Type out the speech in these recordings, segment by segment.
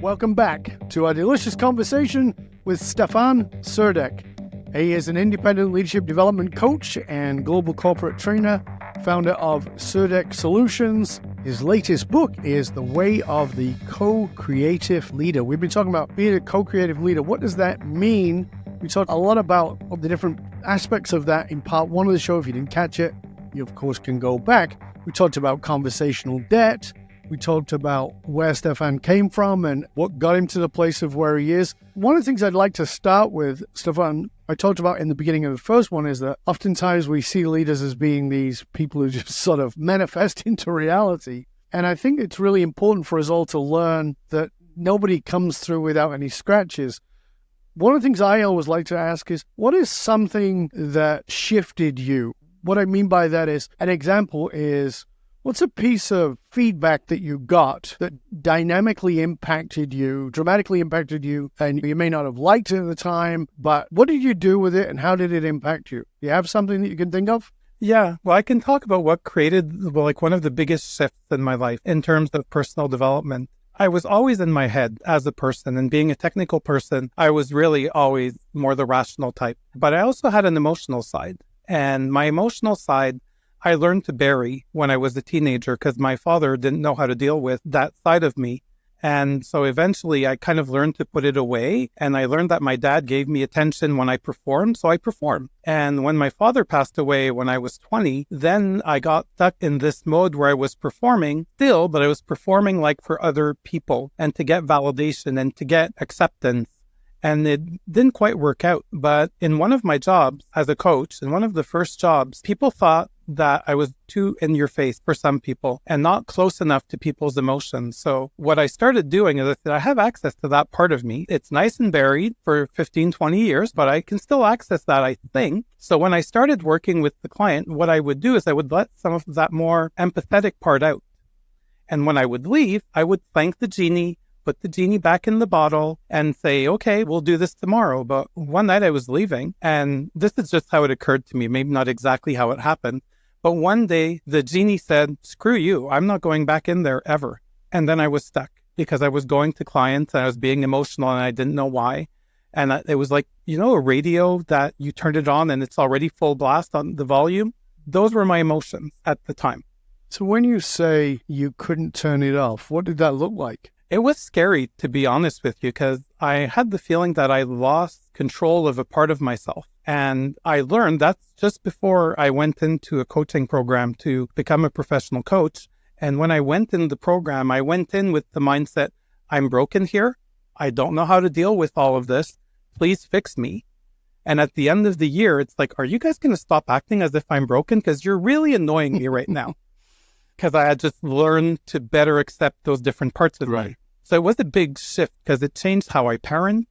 welcome back to our delicious conversation with Steffan Surdek. He is an independent leadership development coach and global corporate trainer, founder of Surdek Solutions. His latest book is The Way of the Co-Creative Leader. We've been talking about being a co-creative leader. What does that mean? We talked a lot about the different aspects of that in part one of the show. If you didn't catch it, you of course can go back. We talked about conversational debt. We talked about where Steffan came from and what got him to the place of where he is. One of the things I'd like to start with, Steffan, I talked about in the beginning of the first one, is that oftentimes we see leaders as being these people who just sort of manifest into reality. And I think it's really important for us all to learn that nobody comes through without any scratches. One of the things I always like to ask is, what is something that shifted you? What I mean by that is, an example is, what's a piece of feedback that you got that dynamically impacted you, dramatically impacted you, and you may not have liked it at the time, but what did you do with it and how did it impact you? Do you have something that you can think of? Yeah, well, I can talk about what created one of the biggest shifts in my life in terms of personal development. I was always in my head as a person, and being a technical person, I was really always more the rational type. But I also had an emotional side, and my emotional side I learned to bury when I was a teenager because my father didn't know how to deal with that side of me. And so eventually I kind of learned to put it away. And I learned that my dad gave me attention when I performed, so I performed. And when my father passed away when I was 20, then I got stuck in this mode where I was performing still, but I was performing like for other people and to get validation and to get acceptance. And it didn't quite work out. But in one of my jobs as a coach, in one of the first jobs, people thought that I was too in your face for some people and not close enough to people's emotions. So what I started doing is I said, I have access to that part of me. It's nice and buried for 15, 20 years, but I can still access that, I think. So when I started working with the client, what I would do is I would let some of that more empathetic part out. And when I would leave, I would thank the genie, put the genie back in the bottle and say, okay, we'll do this tomorrow. But one night I was leaving, and this is just how it occurred to me, maybe not exactly how it happened. But one day the genie said, screw you, I'm not going back in there ever. And then I was stuck because I was going to clients and I was being emotional and I didn't know why. And it was like, a radio that you turned it on and it's already full blast on the volume. Those were my emotions at the time. So when you say you couldn't turn it off, what did that look like? It was scary, to be honest with you, because I had the feeling that I lost control of a part of myself. And I learned that's just before I went into a coaching program to become a professional coach. And when I went in the program, I went in with the mindset, I'm broken here. I don't know how to deal with all of this. Please fix me. And at the end of the year, it's like, are you guys going to stop acting as if I'm broken? Because you're really annoying me right now. Because I had just learned to better accept those different parts of me. So it was a big shift because it changed how I parent.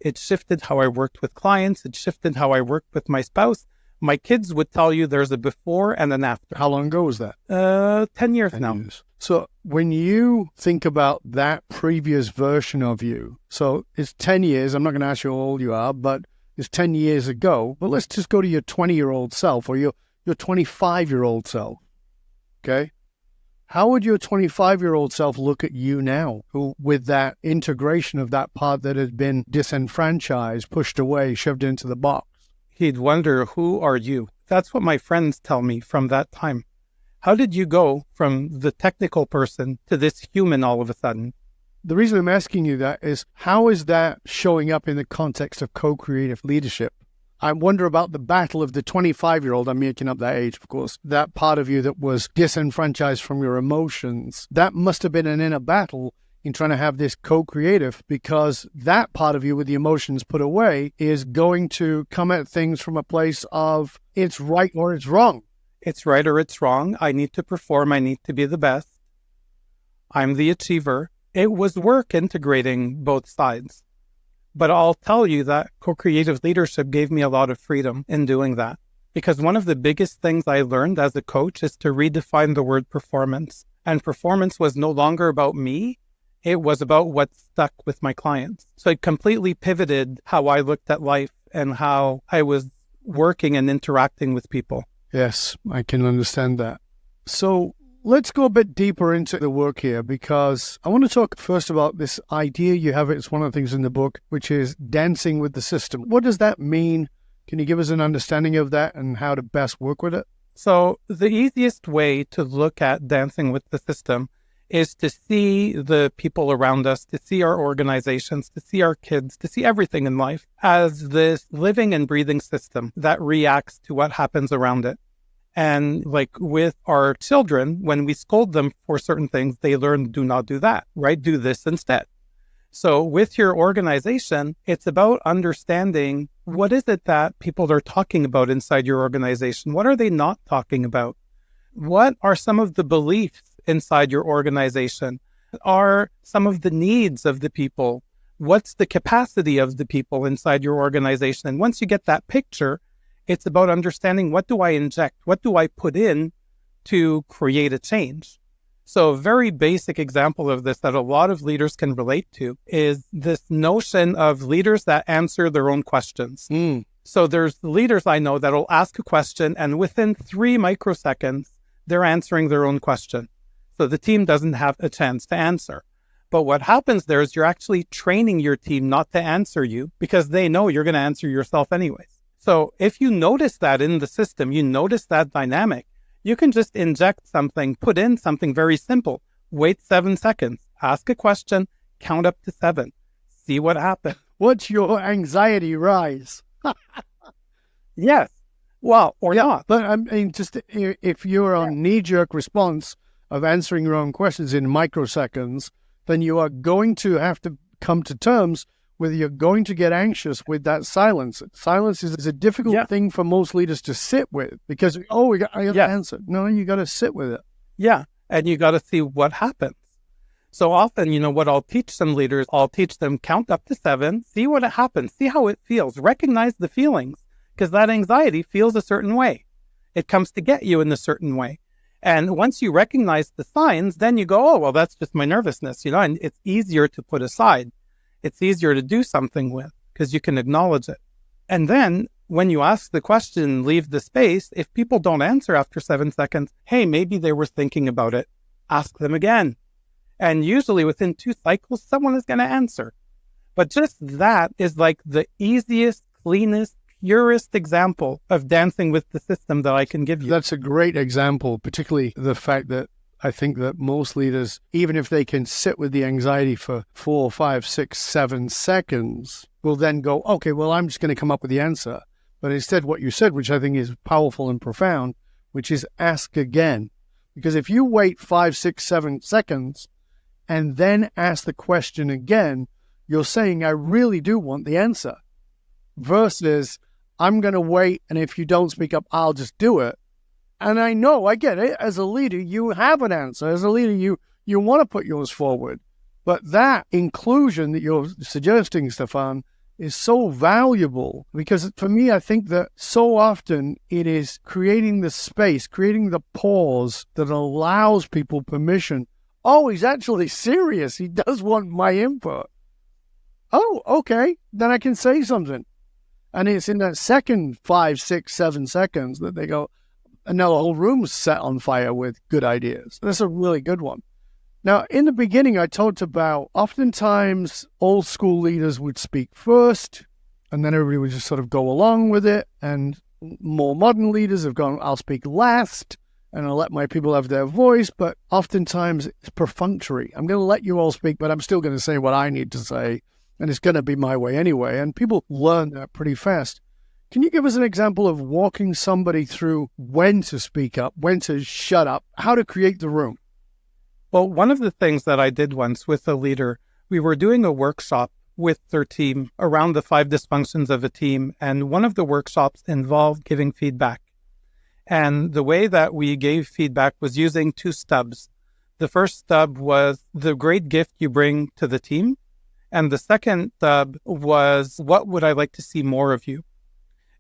It shifted how I worked with clients. It shifted how I worked with my spouse. My kids would tell you there's a before and an after. How long ago was that? 10 years now. Years. So when you think about that previous version of you, so it's 10 years. I'm not going to ask you how old you are, but it's 10 years ago. But let's just go to your 20-year-old self or your 25-year-old self. Okay? How would your 25-year-old self look at you now, who, with that integration of that part that has been disenfranchised, pushed away, shoved into the box? He'd wonder, who are you? That's what my friends tell me from that time. How did you go from the technical person to this human all of a sudden? The reason I'm asking you that is, how is that showing up in the context of co-creative leadership? I wonder about the battle of the 25-year-old, I'm making up that age, of course, that part of you that was disenfranchised from your emotions. That must have been an inner battle in trying to have this co-creative, because that part of you with the emotions put away is going to come at things from a place of it's right or it's wrong. It's right or it's wrong. I need to perform. I need to be the best. I'm the achiever. It was work integrating both sides. But I'll tell you that co-creative leadership gave me a lot of freedom in doing that. Because one of the biggest things I learned as a coach is to redefine the word performance. And performance was no longer about me. It was about what stuck with my clients. So it completely pivoted how I looked at life and how I was working and interacting with people. Yes, I can understand that. So let's go a bit deeper into the work here, because I want to talk first about this idea you have. It's one of the things in the book, which is dancing with the system. What does that mean? Can you give us an understanding of that and how to best work with it? So the easiest way to look at dancing with the system is to see the people around us, to see our organizations, to see our kids, to see everything in life as this living and breathing system that reacts to what happens around it. And like with our children, when we scold them for certain things, they learn, do not do that, right? Do this instead. So with your organization, it's about understanding what is it that people are talking about inside your organization? What are they not talking about? What are some of the beliefs inside your organization? Are some of the needs of the people? What's the capacity of the people inside your organization? And once you get that picture, it's about understanding, what do I inject? What do I put in to create a change? So a very basic example of this that a lot of leaders can relate to is this notion of leaders that answer their own questions. So there's leaders I know that will ask a question, and within 3 microseconds, they're answering their own question. So the team doesn't have a chance to answer. But what happens there is you're actually training your team not to answer you, because they know you're going to answer yourself anyways. So if you notice that in the system, you notice that dynamic, you can just inject something, put in something very simple. Wait 7 seconds, ask a question, count up to 7, see what happens. What's your anxiety rise? Yes. Well, or not. But I mean, just if you're on knee-jerk response of answering your own questions in microseconds, then you are going to have to come to terms with you're going to get anxious with that silence. Silence is a difficult thing for most leaders to sit with, because, I got to answer. No, you got to sit with it. Yeah, and you got to see what happens. So often, what I'll teach some leaders, I'll teach them count up to 7, see what happens, see how it feels, recognize the feelings, because that anxiety feels a certain way. It comes to get you in a certain way. And once you recognize the signs, then you go, oh, well, that's just my nervousness, and it's easier to put aside. It's easier to do something with, because you can acknowledge it. And then when you ask the question, leave the space, if people don't answer after 7 seconds, hey, maybe they were thinking about it. Ask them again. And usually within 2 cycles, someone is going to answer. But just that is like the easiest, cleanest, purest example of dancing with the system that I can give you. That's a great example, particularly the fact that I think that most leaders, even if they can sit with the anxiety for 4, 5, 6, 7 seconds, will then go, okay, well, I'm just going to come up with the answer. But instead, what you said, which I think is powerful and profound, which is ask again. Because if you wait 5, 6, 7 seconds and then ask the question again, you're saying, I really do want the answer. Versus, I'm going to wait, and if you don't speak up, I'll just do it. And I know, I get it. As a leader, you have an answer. As a leader, you want to put yours forward. But that inclusion that you're suggesting, Steffan, is so valuable, because for me, I think that so often it is creating the space, creating the pause that allows people permission. Oh, he's actually serious. He does want my input. Oh, okay. Then I can say something. And it's in that second 5, 6, 7 seconds that they go, and now the whole room's set on fire with good ideas. That's a really good one. Now, in the beginning, I talked about oftentimes old school leaders would speak first, and then everybody would just sort of go along with it. And more modern leaders have gone, I'll speak last, and I'll let my people have their voice. But oftentimes it's perfunctory. I'm going to let you all speak, but I'm still going to say what I need to say, and it's going to be my way anyway. And people learn that pretty fast. Can you give us an example of walking somebody through when to speak up, when to shut up, how to create the room? Well, one of the things that I did once with a leader, we were doing a workshop with their team around the 5 dysfunctions of a team. And one of the workshops involved giving feedback. And the way that we gave feedback was using 2 stubs. The first stub was the great gift you bring to the team. And the second stub was, what would I like to see more of you?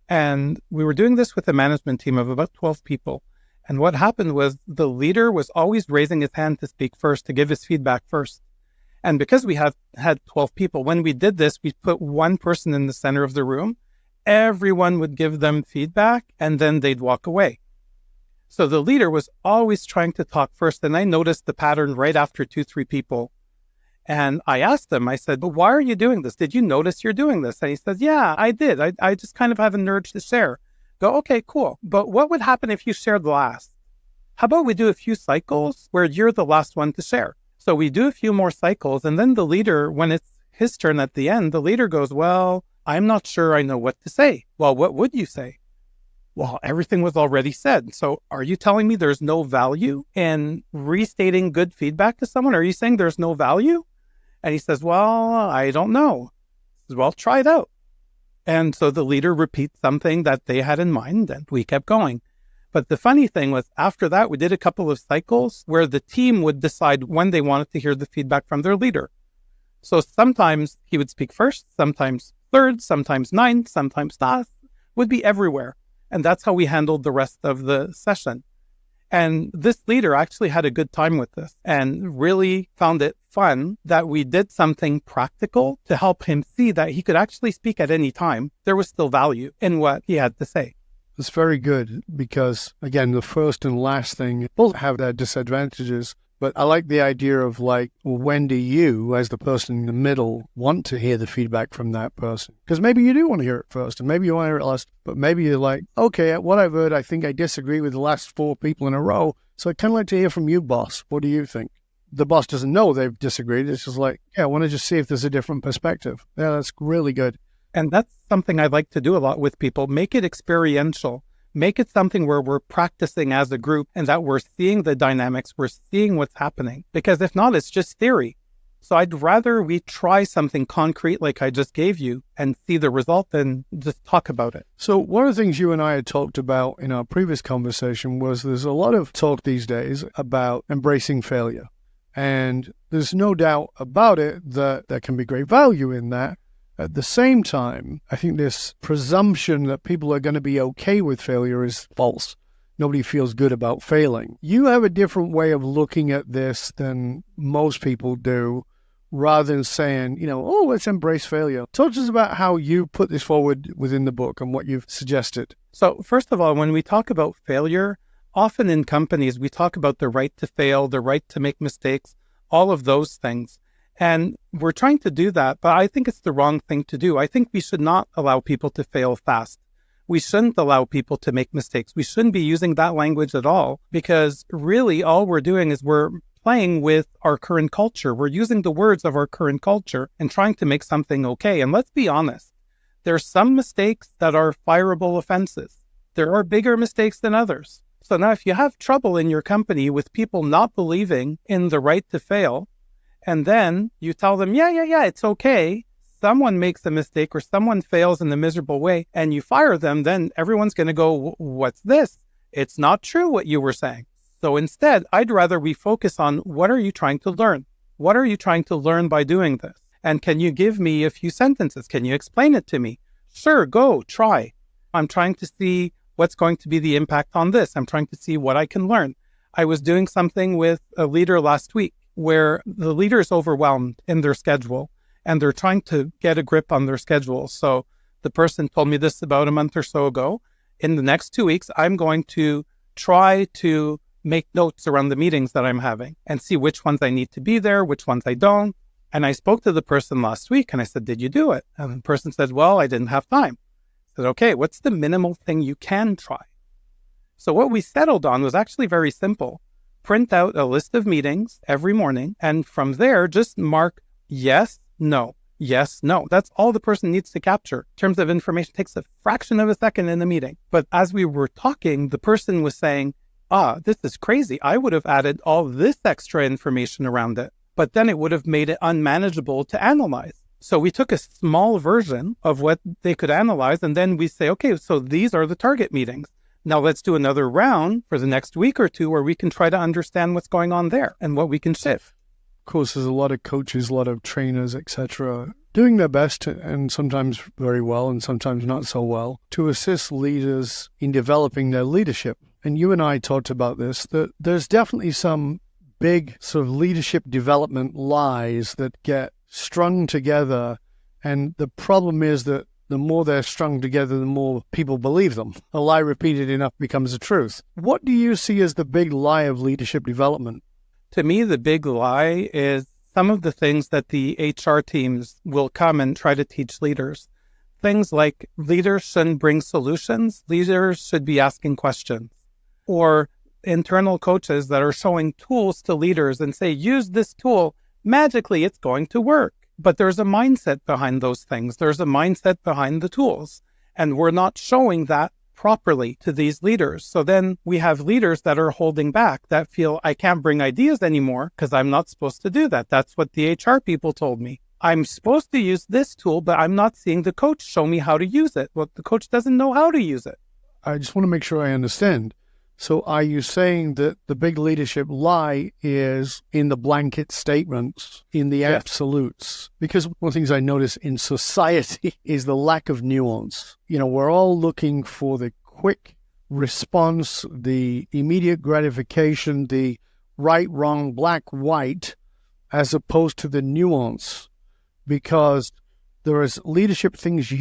And we were doing this with a management team of about 12 people. And what happened was the leader was always raising his hand to speak first, to give his feedback first. And because we had 12 people, when we did this, we put one person in the center of the room. Everyone would give them feedback, and then they'd walk away. So the leader was always trying to talk first. And I noticed the pattern right after 2-3 people. And I asked him, I said, but why are you doing this? Did you notice you're doing this? And he says, yeah, I did. I just kind of have an urge to share. Go, okay, cool. But what would happen if you shared last? How about we do a few cycles where you're the last one to share? So we do a few more cycles. And then the leader, when it's his turn at the end, the leader goes, well, I'm not sure I know what to say. Well, what would you say? Well, everything was already said. So are you telling me there's no value in restating good feedback to someone? Are you saying there's no value? And he says, well, I don't know. He says, well, try it out. And so the leader repeats something that they had in mind, and we kept going. But the funny thing was, after that, we did a couple of cycles where the team would decide when they wanted to hear the feedback from their leader. So sometimes he would speak first, sometimes third, sometimes ninth, sometimes last, would be everywhere. And that's how we handled the rest of the session. And this leader actually had a good time with this and really found it fun that we did something practical to help him see that he could actually speak at any time. There was still value in what he had to say. It's very good because, again, the first and last thing both have their disadvantages. But I like the idea of like, well, when do you, as the person in the middle, want to hear the feedback from that person? Because maybe you do want to hear it first, and maybe you want to hear it last, but maybe you're like, okay, what I've heard, I think I disagree with the last 4 people in a row, so I'd kind of like to hear from you, boss. What do you think? The boss doesn't know they've disagreed. It's just like, yeah, I want to just see if there's a different perspective. Yeah, that's really good. And that's something I like to do a lot with people. Make it experiential. Make it something where we're practicing as a group and that we're seeing the dynamics, we're seeing what's happening. Because if not, it's just theory. So I'd rather we try something concrete like I just gave you and see the result than just talk about it. So one of the things you and I had talked about in our previous conversation was there's a lot of talk these days about embracing failure. And there's no doubt about it that there can be great value in that. At the same time, I think this presumption that people are going to be okay with failure is false. Nobody feels good about failing. You have a different way of looking at this than most people do, rather than saying, oh, let's embrace failure. Talk to us about how you put this forward within the book and what you've suggested. So first of all, when we talk about failure, often in companies, we talk about the right to fail, the right to make mistakes, all of those things. And we're trying to do that, but I think it's the wrong thing to do. I think we should not allow people to fail fast. We shouldn't allow people to make mistakes. We shouldn't be using that language at all, because really all we're doing is we're playing with our current culture. We're using the words of our current culture and trying to make something okay. And let's be honest, there are some mistakes that are fireable offenses. There are bigger mistakes than others. So now if you have trouble in your company with people not believing in the right to fail, and then you tell them, yeah, it's okay. Someone makes a mistake or someone fails in a miserable way and you fire them, then everyone's going to go, what's this? It's not true what you were saying. So instead, I'd rather we focus on what are you trying to learn? What are you trying to learn by doing this? And can you give me a few sentences? Can you explain it to me? Sure, go, try. I'm trying to see what's going to be the impact on this. I'm trying to see what I can learn. I was doing something with a leader last week where the leader is overwhelmed in their schedule and they're trying to get a grip on their schedule. So the person told me this about a month or so ago. In the next 2 weeks, I'm going to try to make notes around the meetings that I'm having and see which ones I need to be there, which ones I don't. And I spoke to the person last week and I said, did you do it? And the person said, well, I didn't have time. I said, okay, what's the minimal thing you can try? So what we settled on was actually very simple. Print out a list of meetings every morning, and from there, just mark yes, no, yes, no. That's all the person needs to capture. In terms of information, it takes a fraction of a second in the meeting. But as we were talking, the person was saying, this is crazy. I would have added all this extra information around it, but then it would have made it unmanageable to analyze. So we took a small version of what they could analyze, and then we say, okay, so these are the target meetings. Now let's do another round for the next week or two where we can try to understand what's going on there and what we can shift. Of course, there's a lot of coaches, a lot of trainers, etc., doing their best and sometimes very well and sometimes not so well to assist leaders in developing their leadership. And you and I talked about this, that there's definitely some big sort of leadership development lies that get strung together. And the problem is that the more they're strung together, the more people believe them. A lie repeated enough becomes a truth. What do you see as the big lie of leadership development? To me, the big lie is some of the things that the HR teams will come and try to teach leaders. Things like leaders shouldn't bring solutions, leaders should be asking questions. Or internal coaches that are showing tools to leaders and say, use this tool, magically it's going to work. But there's a mindset behind those things. There's a mindset behind the tools. And we're not showing that properly to these leaders. So then we have leaders that are holding back, that feel I can't bring ideas anymore because I'm not supposed to do that. That's what the HR people told me. I'm supposed to use this tool, but I'm not seeing the coach show me how to use it. Well, the coach doesn't know how to use it. I just want to make sure I understand. So are you saying that the big leadership lie is in the blanket statements, in the absolutes? Because one of the things I notice in society is the lack of nuance. We're all looking for the quick response, the immediate gratification, the right, wrong, black, white, as opposed to the nuance. Because there is leadership things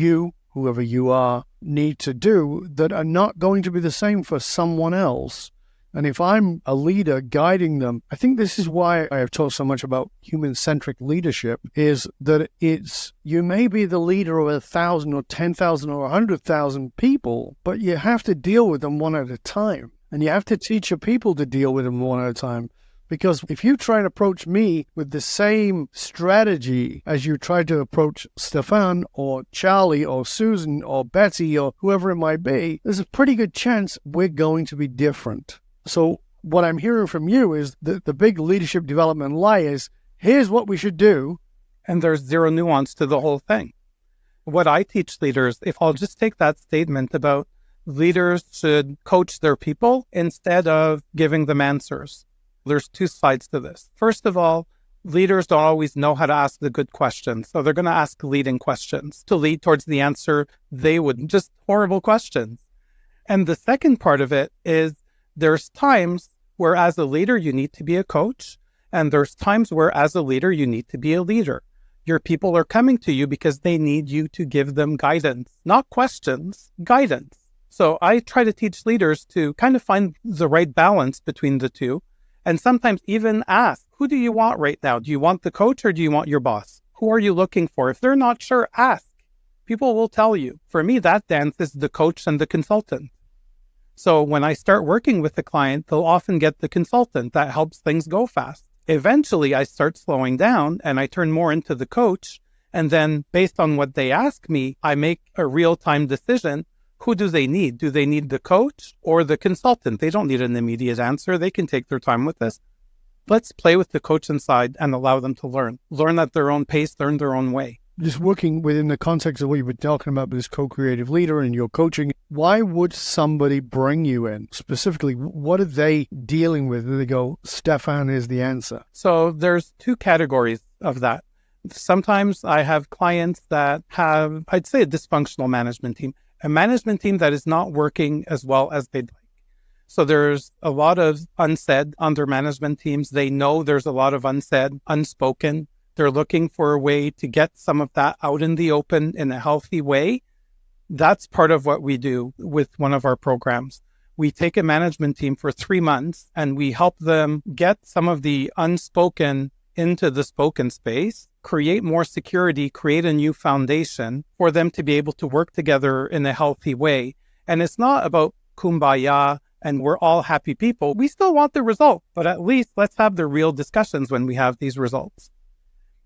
whoever you are, need to do that are not going to be the same for someone else. And if I'm a leader guiding them, I think this is why I have talked so much about human-centric leadership, is that you may be the leader of 1,000 or 10,000 or 100,000 people, but you have to deal with them one at a time. And you have to teach your people to deal with them one at a time. Because if you try and approach me with the same strategy as you try to approach Steffan or Charlie or Susan or Betsy or whoever it might be, there's a pretty good chance we're going to be different. So what I'm hearing from you is that the big leadership development lie is, here's what we should do. And there's zero nuance to the whole thing. What I teach leaders, if I'll just take that statement about leaders should coach their people instead of giving them answers. There's two sides to this. First of all, leaders don't always know how to ask the good questions. So they're going to ask leading questions to lead towards the answer they would. Just horrible questions. And the second part of it is there's times where as a leader, you need to be a coach. And there's times where as a leader, you need to be a leader. Your people are coming to you because they need you to give them guidance, not questions, guidance. So I try to teach leaders to kind of find the right balance between the two. And sometimes even ask, who do you want right now? Do you want the coach or do you want your boss? Who are you looking for? If they're not sure, ask. People will tell you. For me, that dance is the coach and the consultant. So when I start working with the client, they'll often get the consultant that helps things go fast. Eventually, I start slowing down and I turn more into the coach. And then based on what they ask me, I make a real-time decision. Who do they need? Do they need the coach or the consultant? They don't need an immediate answer. They can take their time with this. Let's play with the coach inside and allow them to learn. Learn at their own pace, learn their own way. Just working within the context of what you've been talking about with this co-creative leader and your coaching, why would somebody bring you in? Specifically, what are they dealing with? Do they go, Steffan is the answer? So there's two categories of that. Sometimes I have clients that have, I'd say, a dysfunctional management team. A management team that is not working as well as they'd like. So there's a lot of unsaid on their management teams. They know there's a lot of unsaid, unspoken. They're looking for a way to get some of that out in the open in a healthy way. That's part of what we do with one of our programs. We take a management team for 3 months and we help them get some of the unspoken into the spoken space, create more security, create a new foundation for them to be able to work together in a healthy way. And it's not about kumbaya and we're all happy people. We still want the result, but at least let's have the real discussions when we have these results.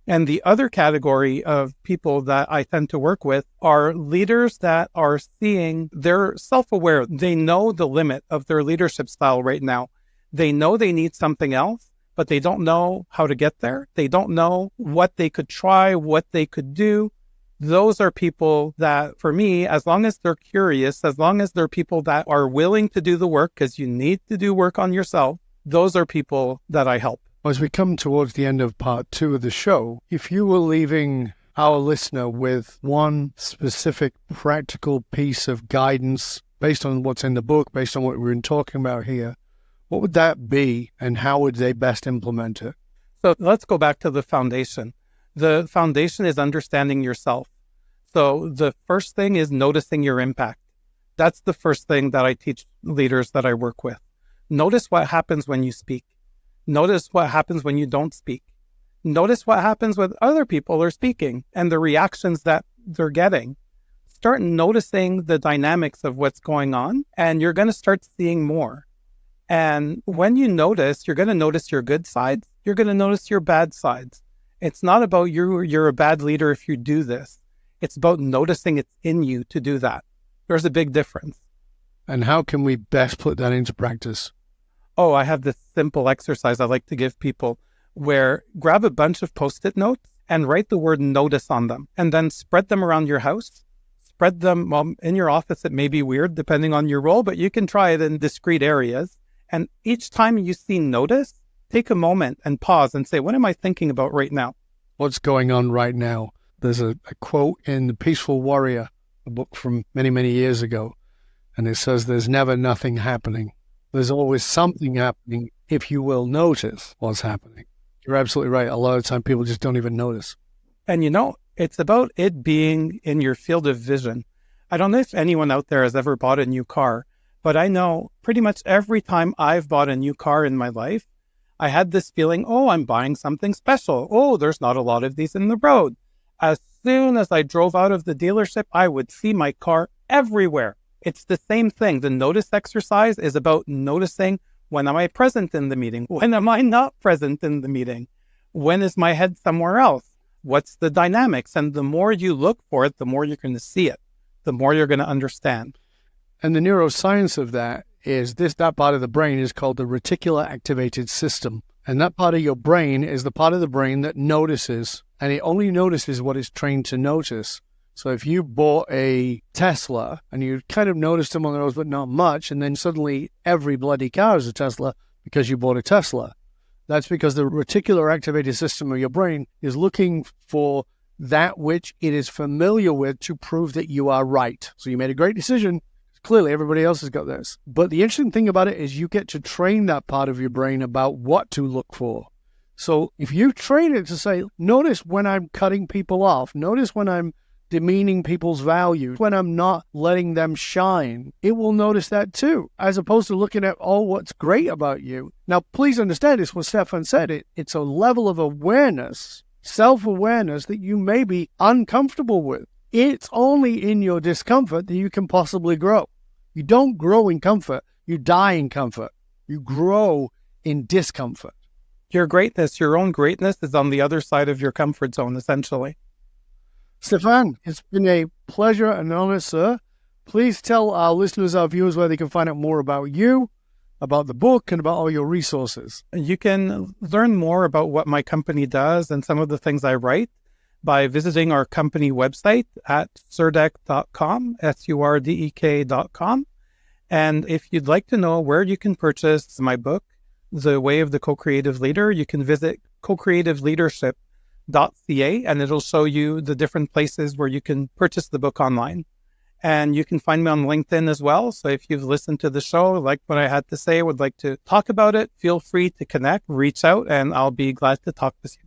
And the other category of people that I tend to work with are leaders that are seeing, they're self-aware. They know the limit of their leadership style right now. They know they need something else, but they don't know how to get there. They don't know what they could try, what they could do. Those are people that, for me, as long as they're curious, as long as they're people that are willing to do the work, because you need to do work on yourself, those are people that I help. As we come towards the end of part 2 of the show, if you were leaving our listener with one specific practical piece of guidance based on what's in the book, based on what we've been talking about here, what would that be and how would they best implement it? So let's go back to the foundation. The foundation is understanding yourself. So the first thing is noticing your impact. That's the first thing that I teach leaders that I work with. Notice what happens when you speak. Notice what happens when you don't speak. Notice what happens when other people are speaking and the reactions that they're getting. Start noticing the dynamics of what's going on, and you're going to start seeing more. And when you notice, you're going to notice your good sides. You're going to notice your bad sides. It's not about you're a bad leader if you do this. It's about noticing it's in you to do that. There's a big difference. And how can we best put that into practice? Oh, I have this simple exercise I like to give people where grab a bunch of Post-it notes and write the word notice on them, and then spread them around your house. Spread them in your office. It may be weird depending on your role, but you can try it in discrete areas. And each time you see notice, take a moment and pause and say, what am I thinking about right now? What's going on right now? There's a quote in The Peaceful Warrior, a book from many, many years ago, and it says there's never nothing happening. There's always something happening if you will notice what's happening. You're absolutely right. A lot of the time people just don't even notice. And it's about it being in your field of vision. I don't know if anyone out there has ever bought a new car, but I know pretty much every time I've bought a new car in my life, I had this feeling, oh, I'm buying something special. Oh, there's not a lot of these in the road. As soon as I drove out of the dealership, I would see my car everywhere. It's the same thing. The notice exercise is about noticing, when am I present in the meeting? When am I not present in the meeting? When is my head somewhere else? What's the dynamics? And the more you look for it, the more you're going to see it, the more you're going to understand. And the neuroscience of that is that part of the brain is called the reticular activated system. And that part of your brain is the part of the brain that notices, and it only notices what it's trained to notice. So if you bought a Tesla and you kind of noticed them on the roads, but not much, and then suddenly every bloody car is a Tesla because you bought a Tesla, that's because the reticular activated system of your brain is looking for that which it is familiar with to prove that you are right. So you made a great decision. Clearly, everybody else has got this. But the interesting thing about it is you get to train that part of your brain about what to look for. So if you train it to say, notice when I'm cutting people off, notice when I'm demeaning people's values, when I'm not letting them shine, it will notice that too, as opposed to looking at, oh, what's great about you. Now, please understand this, what Steffan said, it's a level of awareness, self-awareness that you may be uncomfortable with. It's only in your discomfort that you can possibly grow. You don't grow in comfort, you die in comfort. You grow in discomfort. Your greatness, your own greatness is on the other side of your comfort zone, essentially. Steffan, it's been a pleasure and honor, sir. Please tell our listeners, our viewers, where they can find out more about you, about the book, and about all your resources. You can learn more about what my company does and some of the things I write by visiting our company website at surdek.com, surdek.com. And if you'd like to know where you can purchase my book, The Way of the Co-Creative Leader, you can visit co-creativeleadership.ca, and it'll show you the different places where you can purchase the book online. And you can find me on LinkedIn as well. So if you've listened to the show, like what I had to say, would like to talk about it, feel free to connect, reach out, and I'll be glad to talk with you.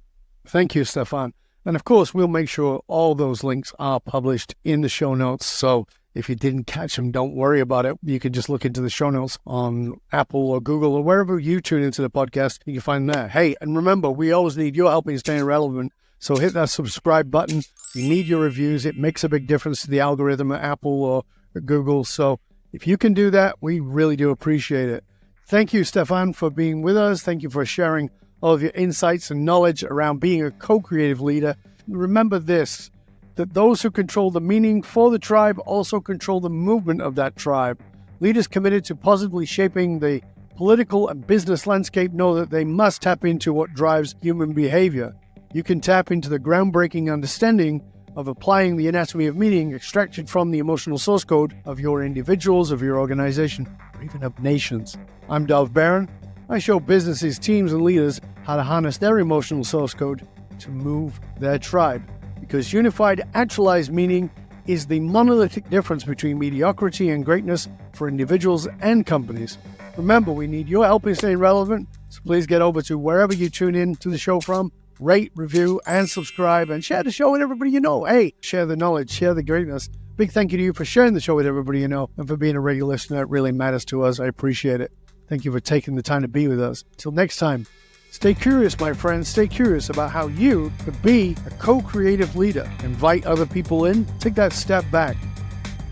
Thank you, Steffan. And of course, we'll make sure all those links are published in the show notes. So if you didn't catch them, don't worry about it. You can just look into the show notes on Apple or Google or wherever you tune into the podcast. You can find them there. Hey, and remember, we always need your help in staying relevant. So hit that subscribe button. We need your reviews. It makes a big difference to the algorithm at Apple or Google. So if you can do that, we really do appreciate it. Thank you, Steffan, for being with us. Thank you for sharing all of your insights and knowledge around being a co-creative leader. Remember this, that those who control the meaning for the tribe also control the movement of that tribe. Leaders committed to positively shaping the political and business landscape know that they must tap into what drives human behavior. You can tap into the groundbreaking understanding of applying the anatomy of meaning extracted from the emotional source code of your individuals, of your organization, or even of nations. I'm Dov Baron. I show businesses, teams, and leaders how to harness their emotional source code to move their tribe. Because unified, actualized meaning is the monolithic difference between mediocrity and greatness for individuals and companies. Remember, we need your help in staying relevant, so please get over to wherever you tune in to the show from rate, review, and subscribe, and share the show with everybody you know. Hey, share the knowledge, share the greatness. Big thank you to you for sharing the show with everybody you know and for being a regular listener. It really matters to us. I appreciate it. Thank you for taking the time to be with us. Till next time, stay curious, my friends. Stay curious about how you could be a co-creative leader. Invite other people in. Take that step back.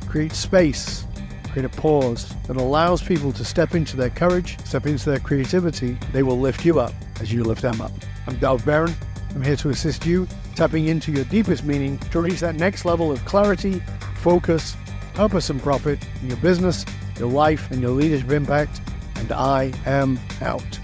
Create space. Create a pause that allows people to step into their courage, step into their creativity. They will lift you up as you lift them up. I'm Dov Baron. I'm here to assist you, tapping into your deepest meaning to reach that next level of clarity, focus, purpose, and profit in your business, your life, and your leadership impact. And I am out.